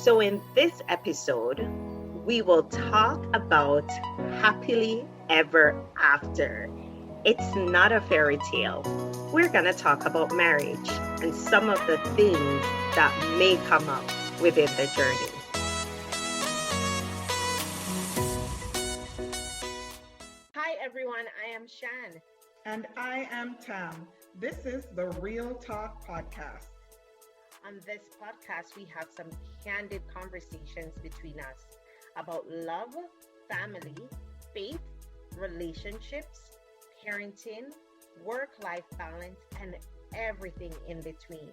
So in this episode, we will talk about happily ever after. It's not a fairy tale. We're going to talk about marriage and some of the things that may come up within the journey. Hi everyone, I am Shan. And I am Tam. This is the Real Talk Podcast. On this podcast, we have some candid conversations between us about love, family, faith, relationships, parenting, work-life balance, and everything in between.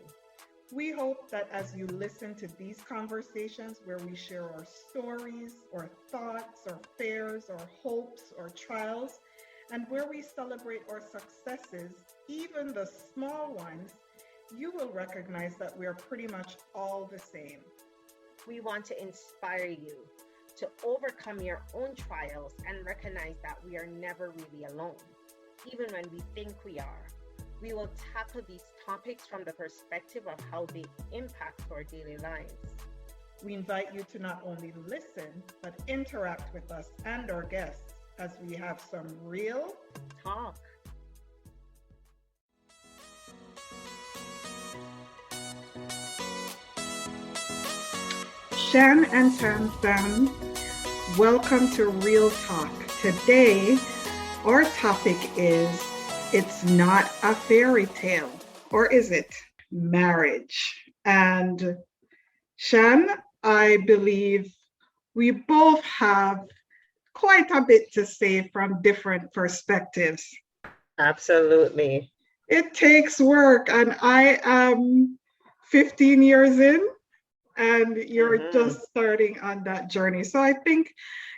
We hope that as you listen to these conversations where we share our stories, or thoughts, or fears, or hopes, or trials, and where we celebrate our successes, even the small ones, you will recognize that we are pretty much all the same. We want to inspire you to overcome your own trials and recognize that we are never really alone, even when we think we are. We will tackle these topics from the perspective of how they impact our daily lives. We invite you to not only listen, but interact with us and our guests as we have some real talk. Shan and Tam fam, welcome to Real Talk. Today, our topic is, it's not a fairy tale, or is it? Marriage. And Shan, I believe we both have quite a bit to say from different perspectives. Absolutely. It takes work, and I am 15 years in. And you're just starting on that journey. So I think,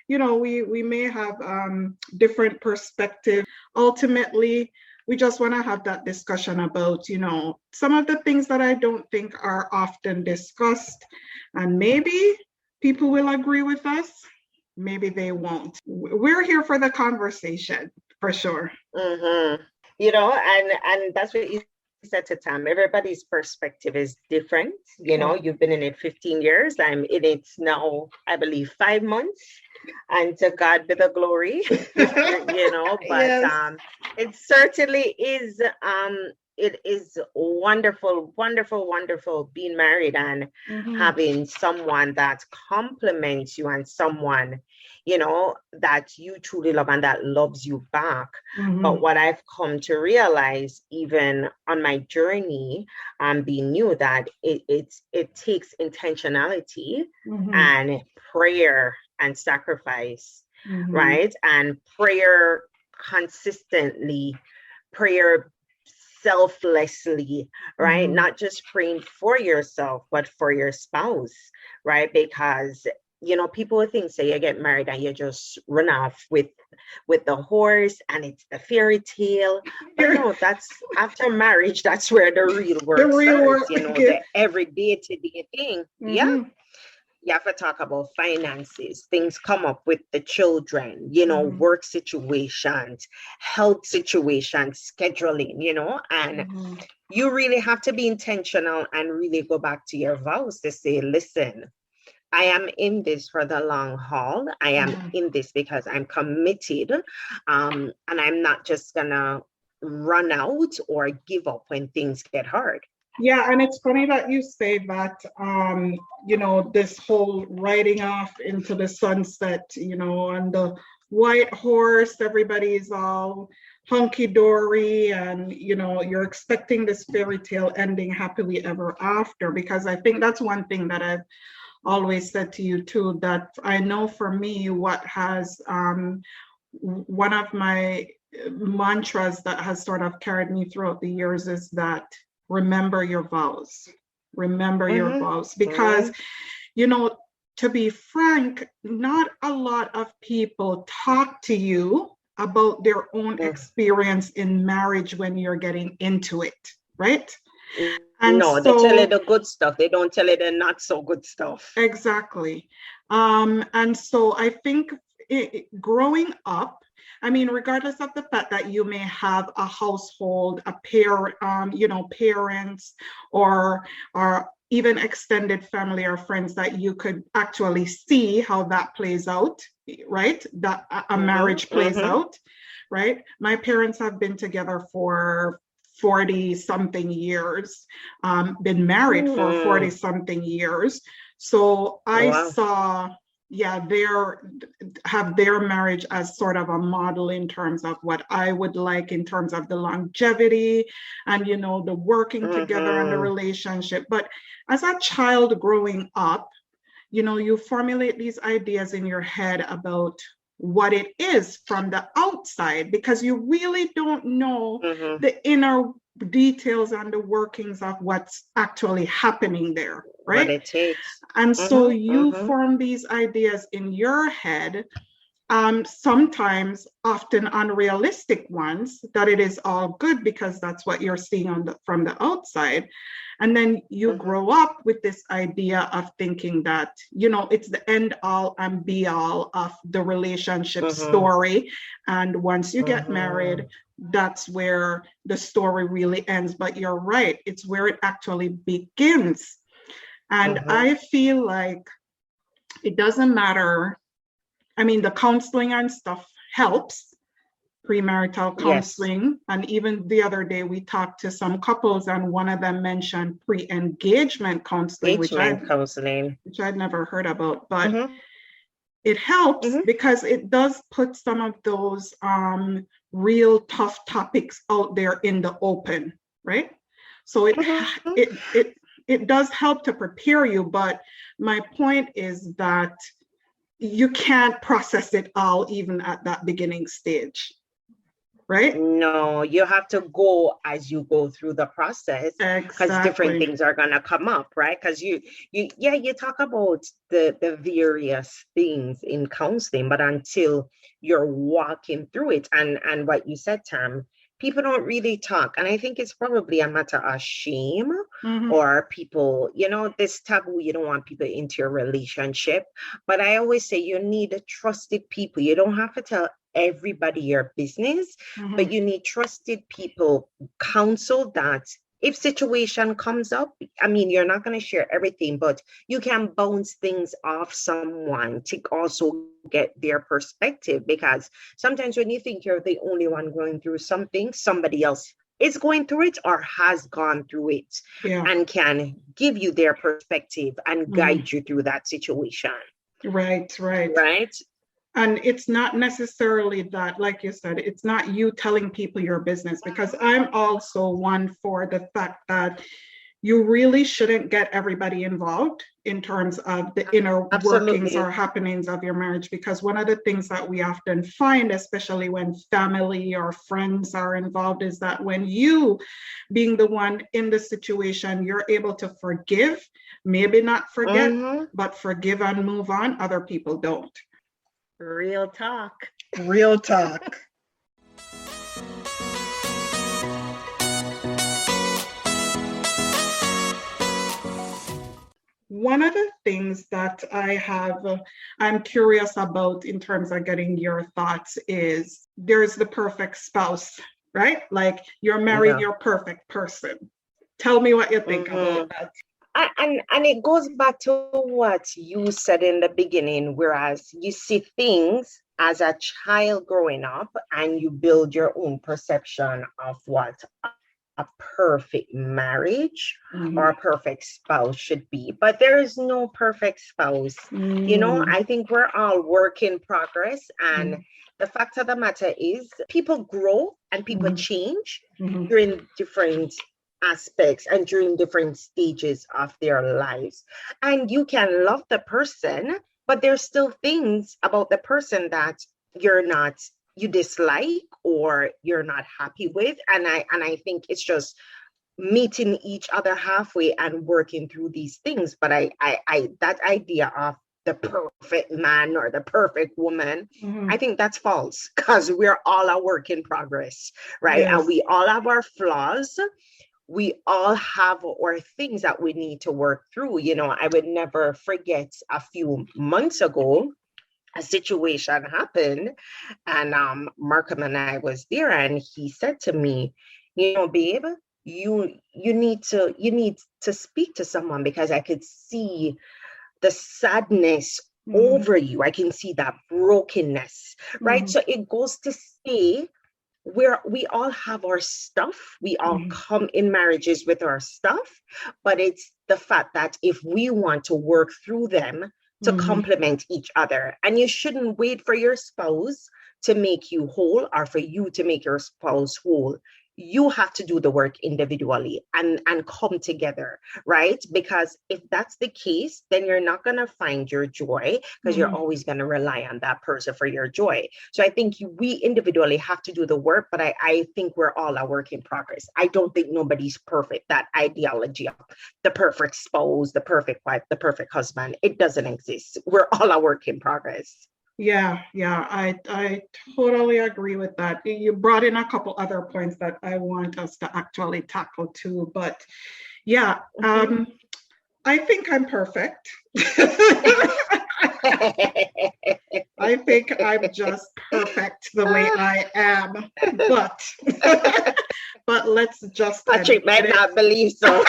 we may have different perspectives. Ultimately, we just want to have that discussion about, some of the things that I don't think are often discussed. And maybe people will agree with us. Maybe they won't. We're here for the conversation, for sure. And that's what you said to Tam. Everybody's perspective is different. You've been in it 15 years. I'm in it now, I believe, 5 months. And to God be the glory, but yes. It certainly is, it is wonderful, wonderful, wonderful being married and having someone that compliments you and someone, that you truly love and that loves you back. But what I've come to realize, even on my journey, being new, that it takes intentionality and prayer and sacrifice, right? And prayer consistently, prayer selflessly, right? Not just praying for yourself, but for your spouse, right? Because people think, say you get married and you just run off with the horse and it's the fairy tale. But no, that's after marriage, that's where the real work starts, the everyday to day thing. Yeah. You have to talk about finances. Things come up with the children, work situations, health situations, scheduling, and you really have to be intentional and really go back to your vows to say, listen, I am in this for the long haul. I am in this because I'm committed, and I'm not just gonna run out or give up when things get hard. Yeah, and it's funny that you say that, this whole riding off into the sunset, on the white horse, everybody's all hunky-dory and, you're expecting this fairy tale ending happily ever after, because I think that's one thing that I've always said to you too, that I know for me, what has, one of my mantras that has sort of carried me throughout the years is that remember your vows. Remember your vows. Because, to be frank, not a lot of people talk to you about their own experience in marriage when you're getting into it, right? And no, they tell you the good stuff. They don't tell you the not so good stuff. Exactly. And so I think growing up, regardless of the fact that you may have a household, a pair, parents, or even extended family or friends that you could actually see how that plays out, right? That a marriage plays out, right? My parents have been together for 40 something years, been married for 40 something years. So I saw, have their marriage as sort of a model in terms of what I would like in terms of the longevity and, you know, the working together and the relationship. But as a child growing up, you know, you formulate these ideas in your head about what it is from the outside, because you really don't know the inner details and the workings of what's actually happening there, right? What it takes. And so you form these ideas in your head, sometimes often unrealistic ones, that it is all good because that's what you're seeing from the outside. And then you grow up with this idea of thinking that, you know, it's the end all and be all of the relationship story. And once you get married, that's where the story really ends. But you're right, it's where it actually begins. And I feel like it doesn't matter. I mean, the counseling and stuff helps, premarital counseling. And even the other day, we talked to some couples and one of them mentioned pre-engagement counseling, which I'd never heard about, but it helps because it does put some of those real tough topics out there in the open, right? So it does help to prepare you, but my point is that you can't process it all even at that beginning stage, right? No, you have to go as you go through the process, because different things are gonna come up, right? Because you talk about the various things in counseling, but until you're walking through it, and what you said, Tam, people don't really talk. And I think it's probably a matter of shame or people, you know, this taboo, you don't want people into your relationship. But I always say you need trusted people. You don't have to tell everybody your business, but you need trusted people, counsel that if situation comes up, I mean, you're not going to share everything, but you can bounce things off someone to also get their perspective, because sometimes when you think you're the only one going through something, somebody else is going through it or has gone through it and can give you their perspective and guide you through that situation. Right. And it's not necessarily that, like you said, it's not you telling people your business, because I'm also one for the fact that you really shouldn't get everybody involved in terms of the inner workings or happenings of your marriage. Because one of the things that we often find, especially when family or friends are involved, is that when you, being the one in the situation, you're able to forgive, maybe not forget, but forgive and move on. Other people don't. Real talk. Real talk. One of the things that I'm curious about in terms of getting your thoughts is there's the perfect spouse, right? Like you're married your perfect person. Tell me what you think about that. And it goes back to what you said in the beginning, whereas you see things as a child growing up and you build your own perception of what a perfect marriage or a perfect spouse should be. But there is no perfect spouse. You know, I think we're all work in progress. And the fact of the matter is people grow and people change during different aspects and during different stages of their lives. And you can love the person, but there's still things about the person that you dislike or you're not happy with. And I think it's just meeting each other halfway and working through these things. But I that idea of the perfect man or the perfect woman, I think that's false, because we're all a work in progress, right? Yes. And we all have our flaws. We all have our things that we need to work through. You know, I would never forget a few months ago, a situation happened, and Markham and I was there, and he said to me, you know, babe, you need to speak to someone, because I could see the sadness Mhm. over you. I can see that brokenness, right? Mhm. So it goes to say, we all have our stuff. We all Mhm. come in marriages with our stuff, but it's the fact that if we want to work through them to Mhm. complement each other, and you shouldn't wait for your spouse to make you whole or for you to make your spouse whole. You have to do the work individually and come together, right? Because if that's the case, then you're not going to find your joy, because you're Mhm. always going to rely on that person for your joy. So I think we individually have to do the work, but I think we're all a work in progress. I don't think nobody's perfect. That ideology of the perfect spouse, the perfect wife, the perfect husband, it doesn't exist. We're all a work in progress. Yeah, yeah, I totally agree with that. You brought in a couple other points that I want us to actually tackle too, but yeah, Mhm. I think I'm perfect. I think I'm just perfect the way I am, but but let's just Patrick admit might it. not believe so.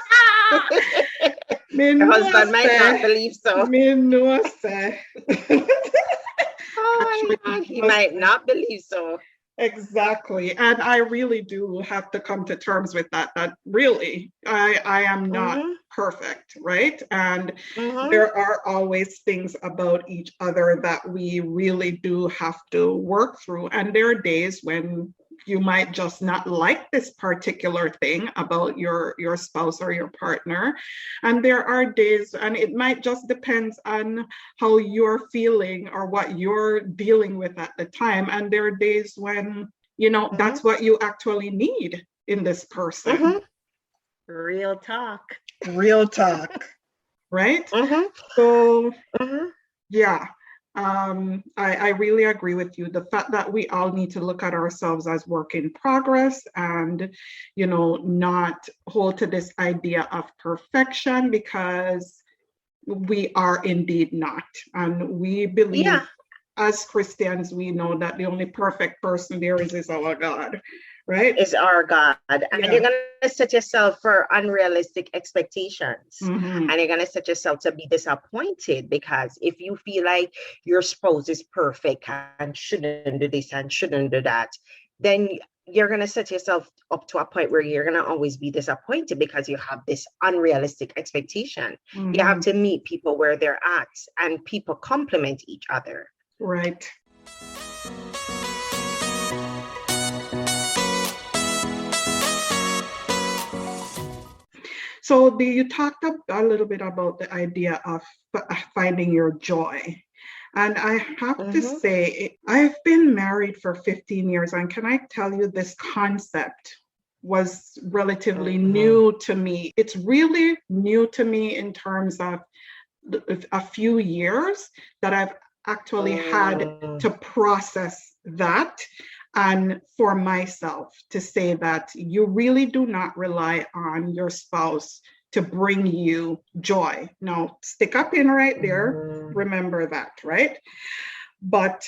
Me Your no husband might not say, believe so. me no say. Oh Patrick my God, he no might say. not believe so. Exactly. And I really do have to come to terms with that, that really I am not Mm-hmm, perfect, right? And mm-hmm, there are always things about each other that we really do have to work through. And there are days when you might just not like this particular thing about your spouse or your partner. And there are days, and it might just depends on how you're feeling or what you're dealing with at the time. And there are days when, mm-hmm, that's what you actually need in this person. mm-hmm. Real talk. Real talk, right? Mm-hmm, So, mm-hmm. yeah, I really agree with you. The fact that we all need to look at ourselves as work in progress and, not hold to this idea of perfection, because we are indeed not. And we believe, Yeah, as Christians, we know that the only perfect person there is our God, right? is our God. And you're Yeah. going to set yourself for unrealistic expectations. Hmm. And you're going to set yourself to be disappointed, because if you feel like your spouse is perfect and shouldn't do this and shouldn't do that, then you're going to set yourself up to a point where you're going to always be disappointed, because you have this unrealistic expectation. You have Hmm. to meet people where they're at, and people complement each other. Right. So you talked a little bit about the idea of finding your joy. And I have to Mm-hmm. say, I've been married for 15 years, and can I tell you, this concept was relatively Mm-hmm. new to me. It's really new to me in terms of a few years that I've actually had Mm-hmm. to process that, and for myself to say that you really do not rely on your spouse to bring you joy. Now, stick a pin right there. Mm-hmm. Remember that, right? But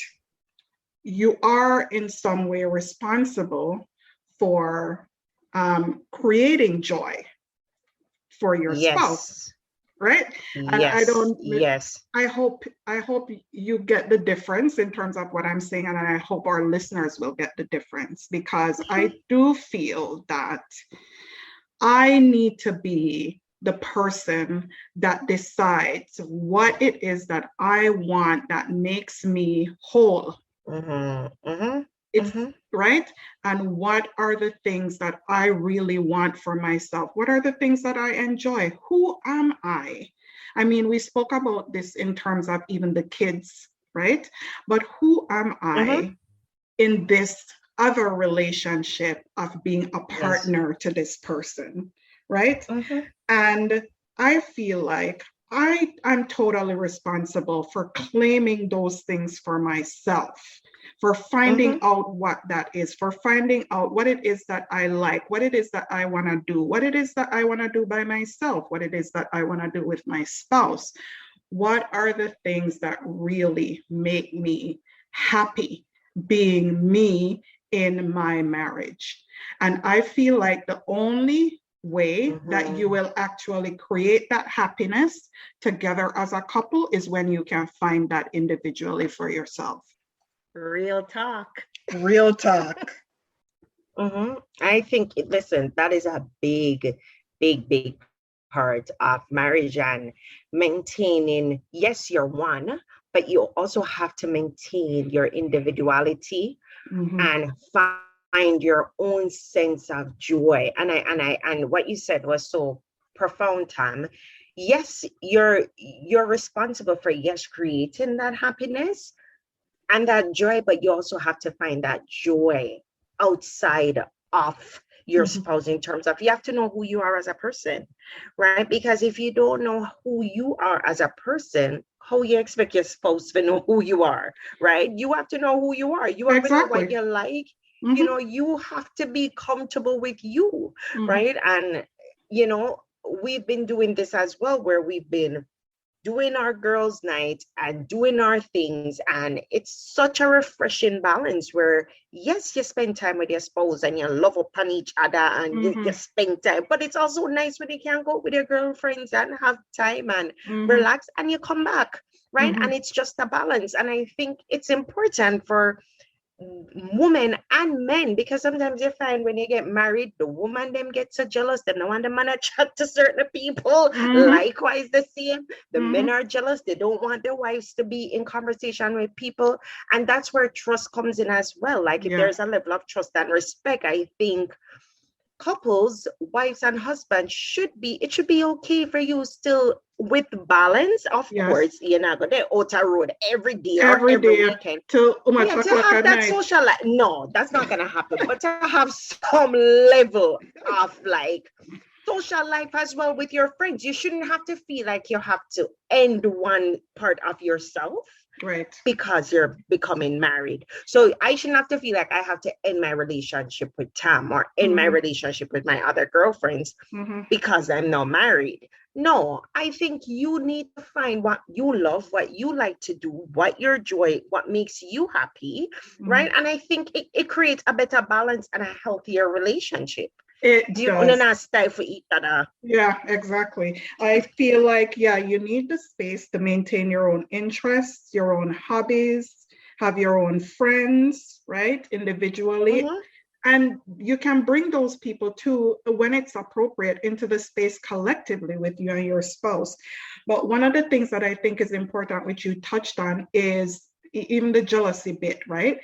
you are in some way responsible for creating joy for your spouse, Yes. right? And I Yes. don't, Yes. I hope you get the difference in terms of what I'm saying, and I hope our listeners will get the difference, because I do feel that I need to be the person that decides what it is that I want that makes me whole. Mm-hmm. Mm-hmm. It's Mm-hmm. right. And what are the things that I really want for myself? What are the things that I enjoy? Who am I? I mean, we spoke about this in terms of even the kids, right? But who am Mm-hmm. I in this other relationship of being a Yes. partner to this person, right? Mm-hmm. And I feel like I'm totally responsible for claiming those things for myself, for finding Mm-hmm. out what that is, for finding out what it is that I like, what it is that I want to do, what it is that I want to do by myself, what it is that I want to do with my spouse. What are the things that really make me happy being me in my marriage? And I feel like the only way that you will actually create that happiness together as a couple is when you can find that individually for yourself. Real talk. Real talk. I think, listen, that is a big, big, big part of marriage and maintaining, yes, you're one, but you also have to maintain your individuality and find your own sense of joy. And what you said was so profound, Tam. Yes, you're responsible for, yes, creating that happiness and that joy, but you also have to find that joy outside of your spouse, in terms of, you have to know who you are as a person, right? Because if you don't know who you are as a person, how you expect your spouse to know who you are, right? You have to know who you are. You have to know what you like. You know, you have to be comfortable with you, right? And, you know, we've been doing this as well, where we've been doing our girls' night and doing our things. And it's such a refreshing balance where, yes, you spend time with your spouse and you love upon each other and you spend time, but it's also nice when you can go with your girlfriends and have time and relax and you come back, right? And it's just a balance. And I think it's important for women and men, because sometimes you find when you get married, the woman them get so jealous, they don't want the man to chat to certain people. Likewise, the same, the men are jealous, they don't want their wives to be in conversation with people. And that's where trust comes in as well. Like, if there's a level of trust and respect, I think couples, wives and husbands, should be okay for you still, with balance. Of course, you're not going to out a road every day or every weekend to have that social life. No, that's not going to happen. But to have some level of like social life as well with your friends. You shouldn't have to feel like you have to end one part of yourself, right, because you're becoming married. So I shouldn't have to feel like I have to end my relationship with Tam or end my relationship with my other girlfriends because I'm not married. No, I think you need to find what you love, what you like to do, what your joy, what makes you happy, right? And I think it creates a better balance and a healthier relationship. It does. Style for each other. Yeah, exactly. I feel like, you need the space to maintain your own interests, your own hobbies, have your own friends, right? Individually. And you can bring those people too, when it's appropriate, into the space collectively with you and your spouse. But one of the things that I think is important, which you touched on, is even the jealousy bit, right?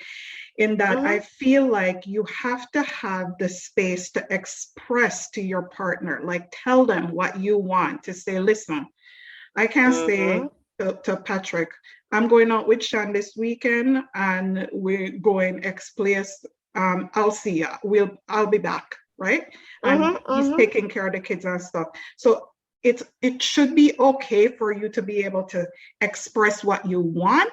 In that I feel like you have to have the space to express to your partner, like tell them what you want, to say, listen, I can't say to Patrick, I'm going out with Shan this weekend and we're going X place. I'll see you. I'll be back, right? And he's taking care of the kids and stuff. So it should be okay for you to be able to express what you want.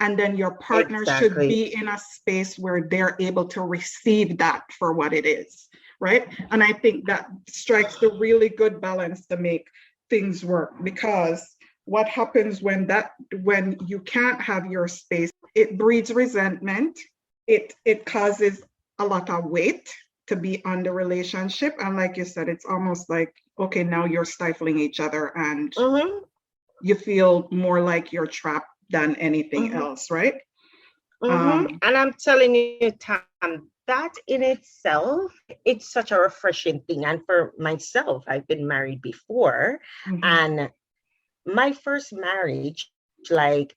And then your partner should be in a space where they're able to receive that for what it is, right? And I think that strikes the really good balance to make things work, because what happens when you can't have your space, it breeds resentment. It causes a lot of weight to be on the relationship. And like you said, it's almost like, okay, now you're stifling each other and you feel more like you're trapped than anything else, right? And I'm telling you, Tam, that in itself, it's such a refreshing thing. And for myself, I've been married before. And my first marriage, like,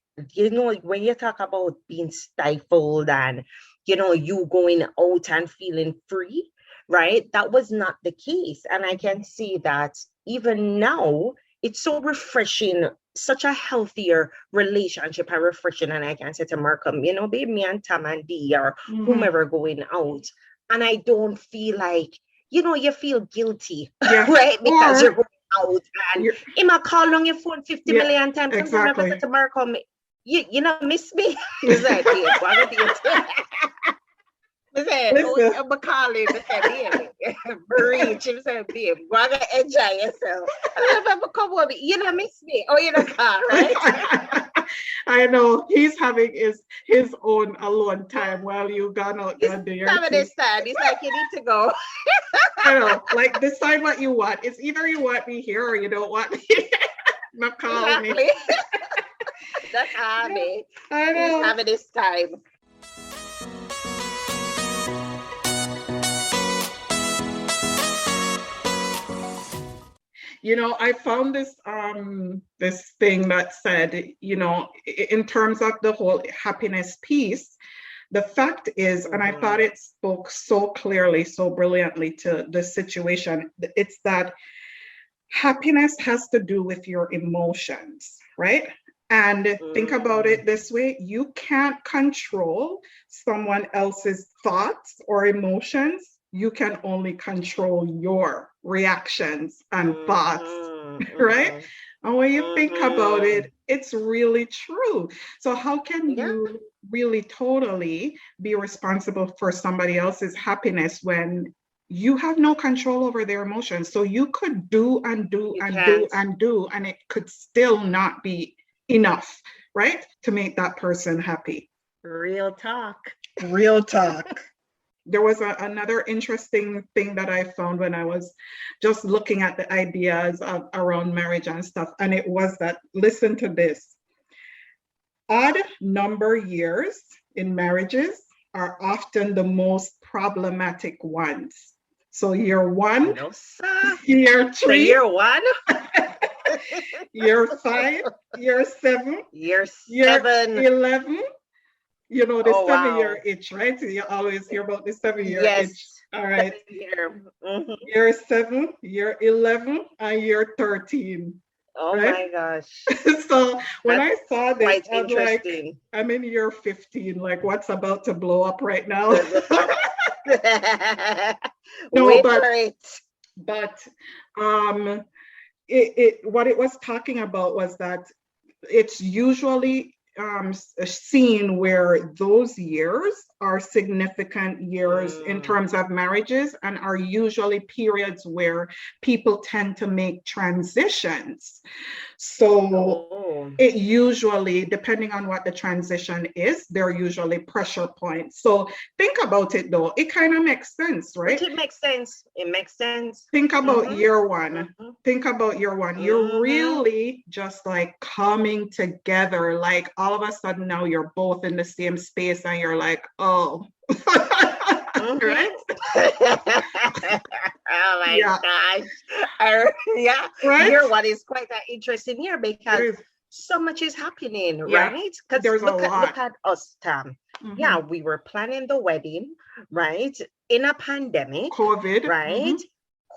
when you talk about being stifled and, you going out and feeling free, right? That was not the case. And I can see that even now, it's so refreshing, such a healthier relationship and refreshing. And I can say to Markham, babe, me and Tam and Dee or whomever going out. And I don't feel like, you feel guilty, right? Because you're going out and he might call on your phone 50 million times. Sometimes I say to Markham, you know, miss me. He's like, babe, what are you doing? I said, I'm calling. I said, breach. I said, babe, go and enjoy yourself. I said, come over, you don't miss me. Oh, you don't call, right? I know he's having his own alone time while you gone out He's there do your having thing. his time. He's like, you need to go. I know, like decide what you want. It's either you want me here or you don't want me. Not call me. Exactly. That's Abby. I He's know. having his time. I found this thing that said, in terms of the whole happiness piece, the fact is, and I thought it spoke so clearly, so brilliantly to the situation, it's that happiness has to do with your emotions, right? And think about it this way, you can't control someone else's thoughts or emotions. You can only control your reactions and thoughts, right? And when you think about it, it's really true. So how can you really totally be responsible for somebody else's happiness when you have no control over their emotions? So you could do and do and do and do, and it could still not be enough, right? To make that person happy. Real talk. Real talk. There was another interesting thing that I found when I was just looking at the ideas around marriage and stuff. And it was that, listen to this, odd number years in marriages are often the most problematic ones. So year one, No, sir. year So three, year one, year 5, year 7, year year 7. 11. The Oh, 7-year wow. itch, right? So you always hear about the 7-year Yes. itch. All right. 7 year. Year 7, year 11, and year 13. Oh right? my gosh. So when I That's saw this, quite I'm like, interesting. I'm in year 15. Like, what's about to blow up right now? No, Wait but for it. but what it was talking about was that it's usually seen where those years are significant years in terms of marriages and are usually periods where people tend to make transitions. So it usually, depending on what the transition is, they're usually pressure points. So think about it though. It kind of makes sense, right? It makes sense. It makes sense. Think about year one. Think about year one. You're really just like coming together. Like all of a sudden now you're both in the same space and you're like, oh. Right? Oh my gosh. Yeah. Right? Year one is quite an interesting year because so much is happening, right? Because look at us, Tam. Yeah, we were planning the wedding, right? In a pandemic. COVID. Right?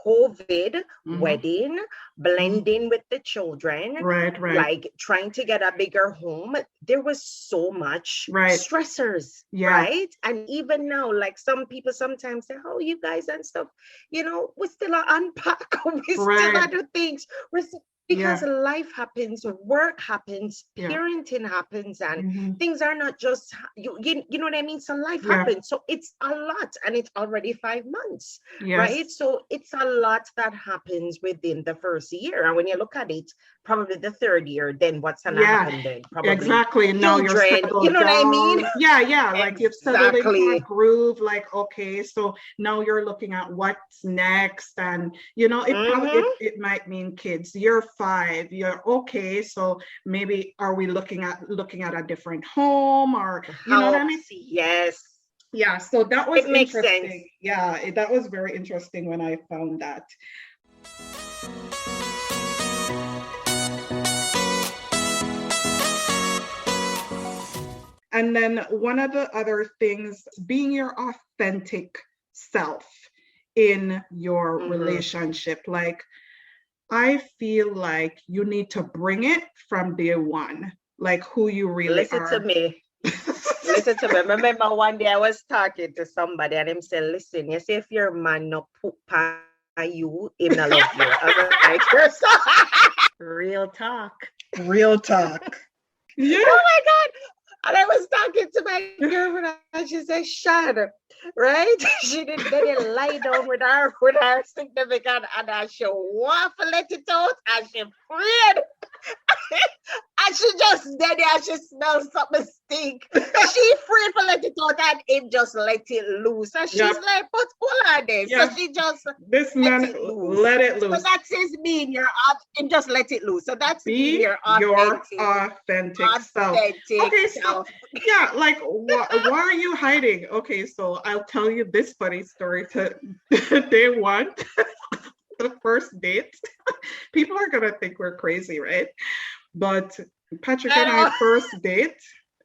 COVID, wedding, blending with the children, right, like trying to get a bigger home. There was so much stressors, right? And even now, like some people sometimes say, oh, you guys and stuff, we still unpack, we still do things. Because life happens, work happens, parenting happens, and things are not just, you know what I mean? So life happens. So it's a lot, and it's already 5 months, right? So it's a lot that happens within the first year. And when you look at it, probably the third year, then what's going to happen then? Probably exactly. Now you're settled you know down. what I mean? Yeah. Like you've settled into a groove. Like, okay, so now you're looking at what's next. And, it might mean kids. You're 5, you're okay. So maybe are we looking at a different home or, you know what I mean? Yes. Yeah. So that was interesting. Sense. Yeah. That was very interesting when I found that. And then one of the other things, being your authentic self in your relationship. Like, I feel like you need to bring it from day one, like who you really are. Listen to me. Listen to me. Remember one day I was talking to somebody and him said, listen, you see if your man no poop on you, him not love you. I was like, real talk. Real talk. Yeah. Oh my God. And I was talking to my girlfriend and she said, Shan, right? She didn't then they lie down with her significant other. She want to let it out and she afraid. And she just dead there and she smells something stink. She afraid to let it out and him just let it loose. And she's Yep. like, but hold on this. So Yeah. she just This let man it loose. let it So loose. that says mean you're him just let it loose. So that's mean Be you're your authentic. authentic self. Authentic Okay, so self. yeah, like why are you hiding? Okay, so I'll tell you this funny story to day one, the first date. People are gonna think we're crazy, right? But Patrick and I first date,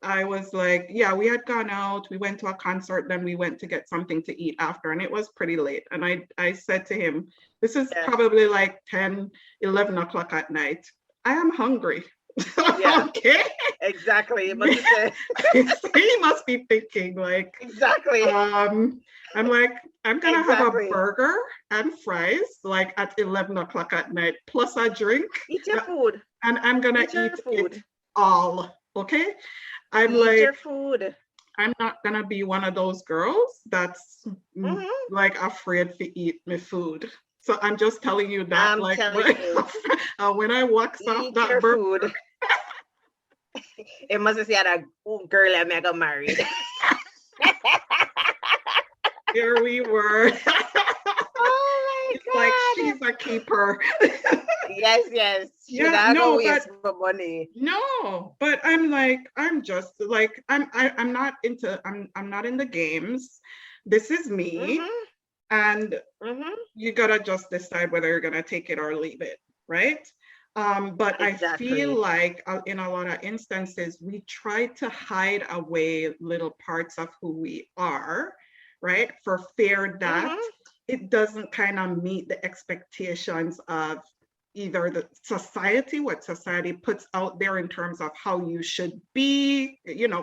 I was like, yeah, we had gone out, we went to a concert, then we went to get something to eat after, and it was pretty late. And I said to him, this is probably like 10, 11 o'clock at night. I am hungry. Yeah. Okay. Exactly. He must be thinking like exactly. I'm like, I'm gonna have a Exactly. burger and fries like at 11 o'clock at night, plus a drink. Eat your food. And I'm gonna Eat your eat food. it all. Okay. I'm Eat like, your food. I'm not gonna be one of those girls that's like afraid to eat my food. So I'm just telling you that, I'm like, telling you. when I walks off Eat that your burger, food. It must have said that girl I mega married. here we were. Oh It's my like god. she's a keeper. Yes. Should Yeah, I no, go waste but my money? no, but I'm like, I'm just like, I'm not into, I'm not in the games. This is me, and you gotta just decide whether you're gonna take it or leave it, right? But I feel like in a lot of instances, we try to hide away little parts of who we are, right? For fear that it doesn't kind of meet the expectations of either the society, what society puts out there in terms of how you should be,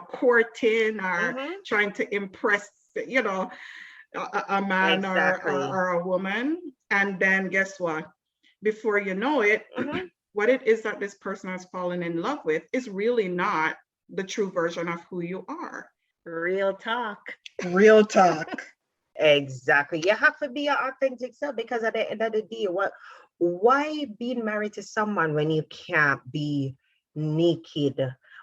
courting or trying to impress, a man or a woman. And then guess what? Before you know it, what it is that this person has fallen in love with is really not the true version of who you are. Real talk. Real talk. Exactly. You have to be your authentic self because at the end of the day, why being married to someone when you can't be naked?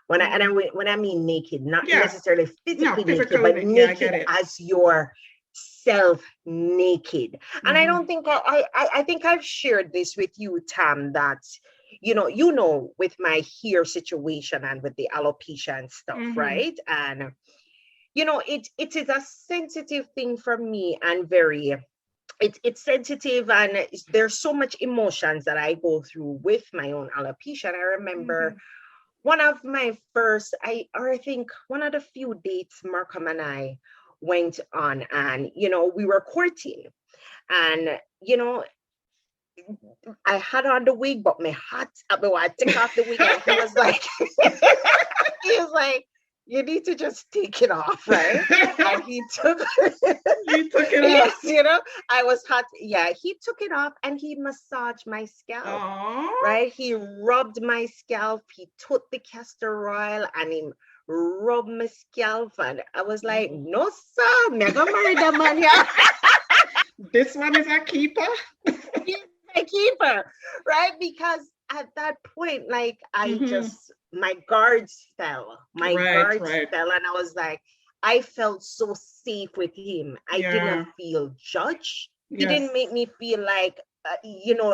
When I mean naked, not necessarily physically naked, but naked as yourself naked. And I don't think I think I've shared this with you, Tam, that you know with my hair situation and with the alopecia and stuff, right? And it is a sensitive thing for me and very it's sensitive and there's so much emotions that I go through with my own alopecia. And I remember one of my first, I think one of the few dates Markham and I went on, and we were courting, and I had on the wig, but my hat, I took off the wig, and he was like, you need to just take it off, right? And he took it off. I was hot. Yeah, he took it off and he massaged my scalp. Aww. Right? He rubbed my scalp. He took the castor oil and he rubbed my scalp. And I was like, no, sir, never marry that man here. This one is a keeper. He's a keeper, right? Because at that point, like my guards fell. My guards fell, and I was like, I felt so safe with him. I didn't feel judged. He didn't make me feel like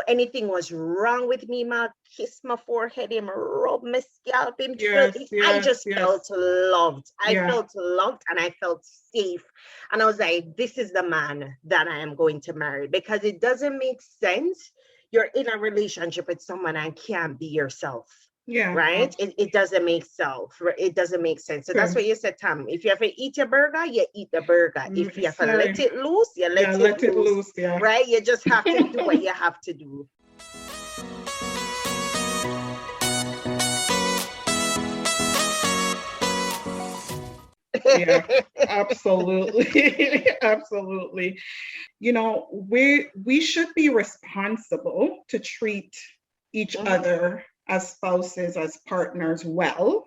anything was wrong with me. Ma kiss my forehead, him rub my scalp, him. I just felt loved. I felt loved and I felt safe. And I was like, this is the man that I am going to marry, because it doesn't make sense. You're in a relationship with someone and can't be yourself. Yeah. Right? It doesn't make sense. So that's what you said, Tam. If you have to eat your burger, you eat the burger. If you have to let it loose, you let it loose. Yeah. Right? You just have to do what you have to do. Yeah, absolutely. Absolutely. We should be responsible to treat each other as spouses, as partners well.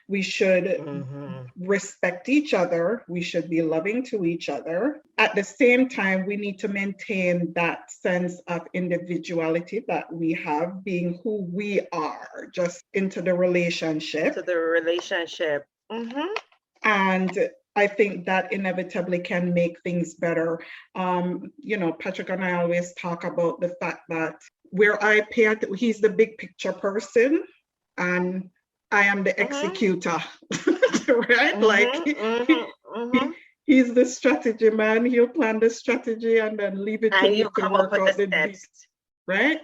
We should Mm-hmm. respect each other. We should be loving to each other. At the same time, we need to maintain that sense of individuality that we have, being who we are, just into the relationship. To the relationship. Mm-hmm. And I think that inevitably can make things better. Patrick and I always talk about the fact that where I pay attention, he's the big picture person, and I am the executor, right? Mm-hmm. Like Mm-hmm. he's the strategy man. He'll plan the strategy and then leave it to And me you to come up work with out the the steps. right?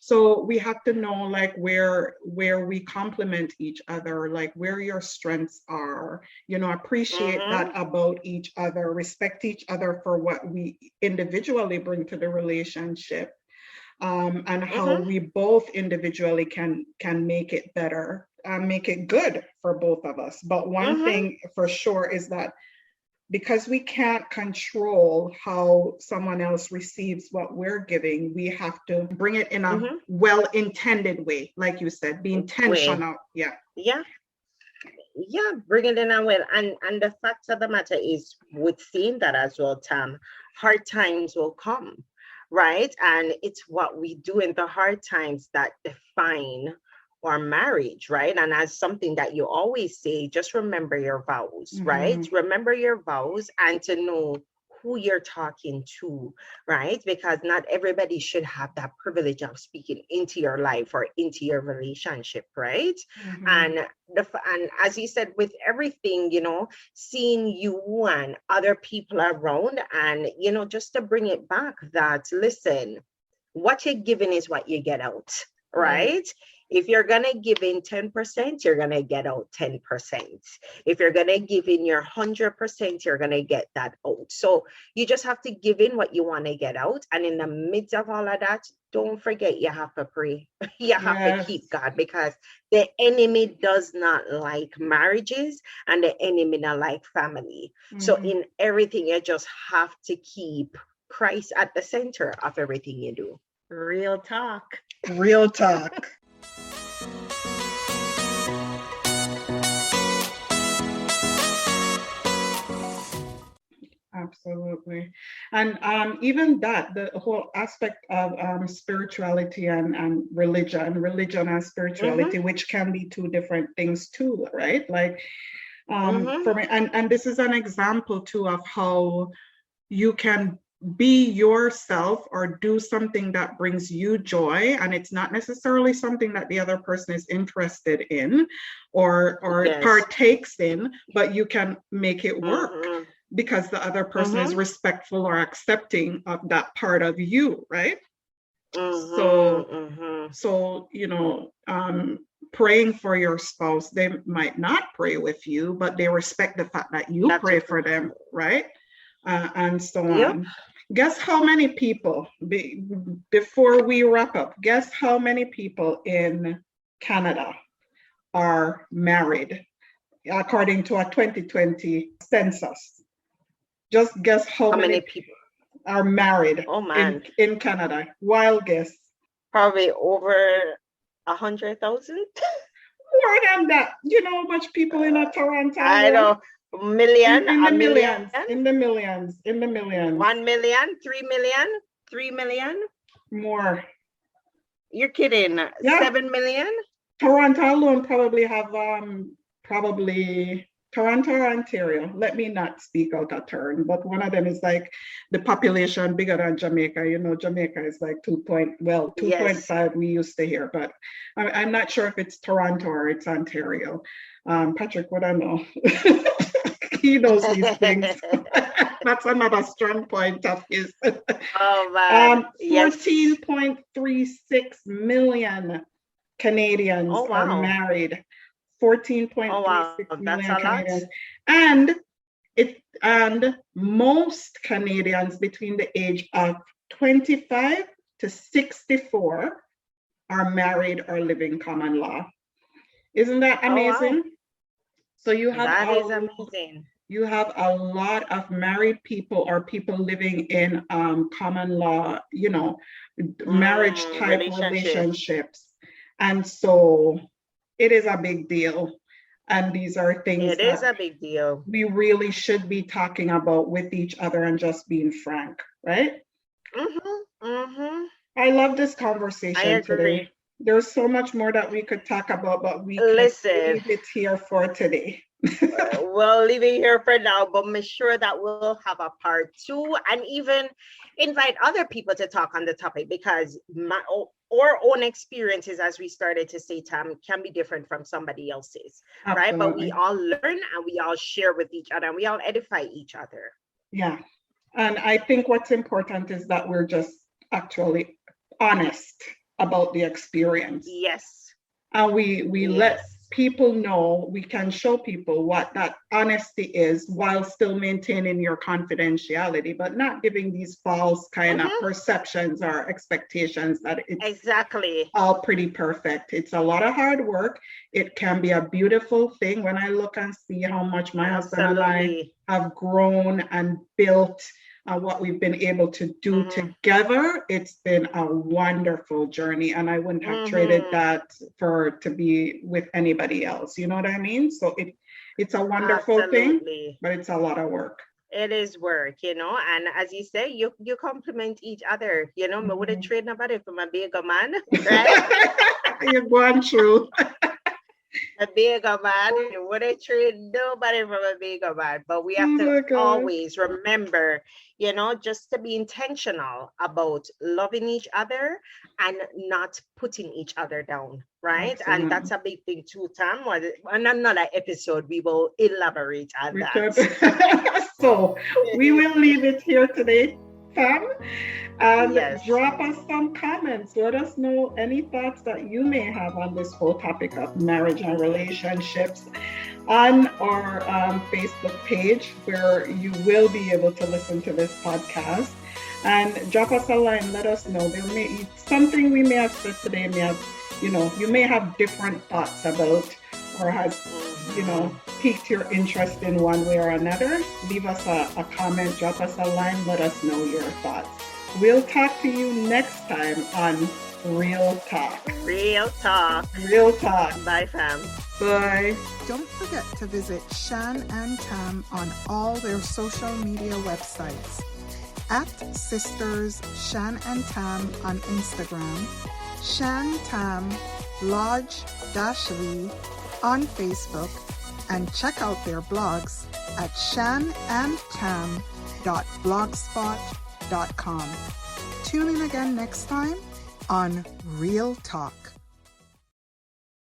So we have to know like where we complement each other, like where your strengths are, appreciate that about each other, respect each other for what we individually bring to the relationship, and how we both individually can make it better, make it good for both of us. But one thing for sure is that because we can't control how someone else receives what we're giving, we have to bring it in a well-intended way, like you said, be intentional. Yeah. Bring it in and well. And the fact of the matter is, with seeing that as well, Tam, hard times will come, right? And it's what we do in the hard times that define our marriage, right? And as something that you always say, just remember your vows, right? Remember your vows, and to know who you're talking to, right? Because not everybody should have that privilege of speaking into your life or into your relationship, right? And as you said, with everything, seeing you and other people around, and just to bring it back that, listen, what you're giving is what you get out, right? If you're going to give in 10%, you're going to get out 10%. If you're going to give in your 100%, you're going to get that out. So you just have to give in what you want to get out. And in the midst of all of that, don't forget you have to pray. You have to keep God, because the enemy does not like marriages, and the enemy not like family. So in everything, you just have to keep Christ at the center of everything you do. Real talk. Real talk. Absolutely. And even that, the whole aspect of spirituality and religion and spirituality, which can be two different things too, right? Like for me, and this is an example too of how you can be yourself or do something that brings you joy, and it's not necessarily something that the other person is interested in or partakes in, but you can make it work because the other person is respectful or accepting of that part of you, right? So praying for your spouse, they might not pray with you, but they respect the fact that you pray for them, right? And so on. Guess how many people, before we wrap up, guess how many people in Canada are married according to a 2020 census? Just guess how many people are married in Canada. Wild guess. Probably over 100,000. More than that. You know how much people in Toronto? I know. Million, in the million, in the millions. 1 million, 3 million, 3 million. More. You're kidding. 7 million. Toronto alone probably have Toronto or Ontario. Let me not speak out of turn, but one of them is like the population bigger than Jamaica. Jamaica is like 2.5 we used to hear, but I'm not sure if it's Toronto or it's Ontario. Patrick, what I know. He knows these things. That's another strong point of his. Oh, man. 14.36 million Canadians are married. 14.36 million Canadians. And most Canadians between the age of 25 to 64 are married or living common law. Isn't that amazing? Wow. So you have that is amazing. You have a lot of married people or people living in common law, marriage type relationships. And so it is a big deal. And these are things It is a big deal. we really should be talking about with each other and just being frank, right? Mm-hmm. Mm-hmm. I love this I conversation agree. today. There's so much more that we could talk about, but we can Listen, leave it here for today. we'll leave it here for now, but make sure that we'll have a part 2 and even invite other people to talk on the topic, because our own experiences, as we started to say, Tam, can be different from somebody else's, right? But we Absolutely. all learn and we all share with each other and we all edify each other. Yeah. And I think what's important is that we're just actually honest about the experience. Yes. And we let Yes. people know, we can show people what that honesty is while still maintaining your confidentiality, but not giving these false kind of perceptions or expectations that it's Exactly. all pretty perfect. It's a lot of hard work. It can be a beautiful thing when I look and see how much my husband and I Absolutely. have grown and built what we've been able to do together. It's been a wonderful journey, and I wouldn't have traded that to be with anybody else. You know what I mean? So it's a wonderful thing, Absolutely. but it's a lot of work. It is work, you know, and as you say, you complement each other, you know. Me wouldn't trade nobody for my bigger man, right? You're going through. A bigger man, you wouldn't trade nobody from a bigger man. But we have Oh my to God. always remember, you know, just to be intentional about loving each other and not putting each other down, right? Absolutely. And that's a big thing too, Tam. On another episode, we will elaborate on We that. could. So we will leave it here today, Pam. And Yes. drop us some comments. Let us know any thoughts that you may have on this whole topic of marriage and relationships on our Facebook page, where you will be able to listen to this podcast. And drop us a line. Let us know. There may be something we may have said today. You may have different thoughts about, or has piqued your interest in one way or another. Leave us a comment. Drop us a line. Let us know your thoughts. We'll talk to you next time on Real Talk. Real talk. Real Talk. Bye, fam. Bye. Don't forget to visit Shan and Tam on all their social media websites. At Sisters Shan and Tam on Instagram, Shan Tam Lodge-Lee on Facebook, and check out their blogs at shanandtam.blogspot.com. Tune in again next time on Real Talk.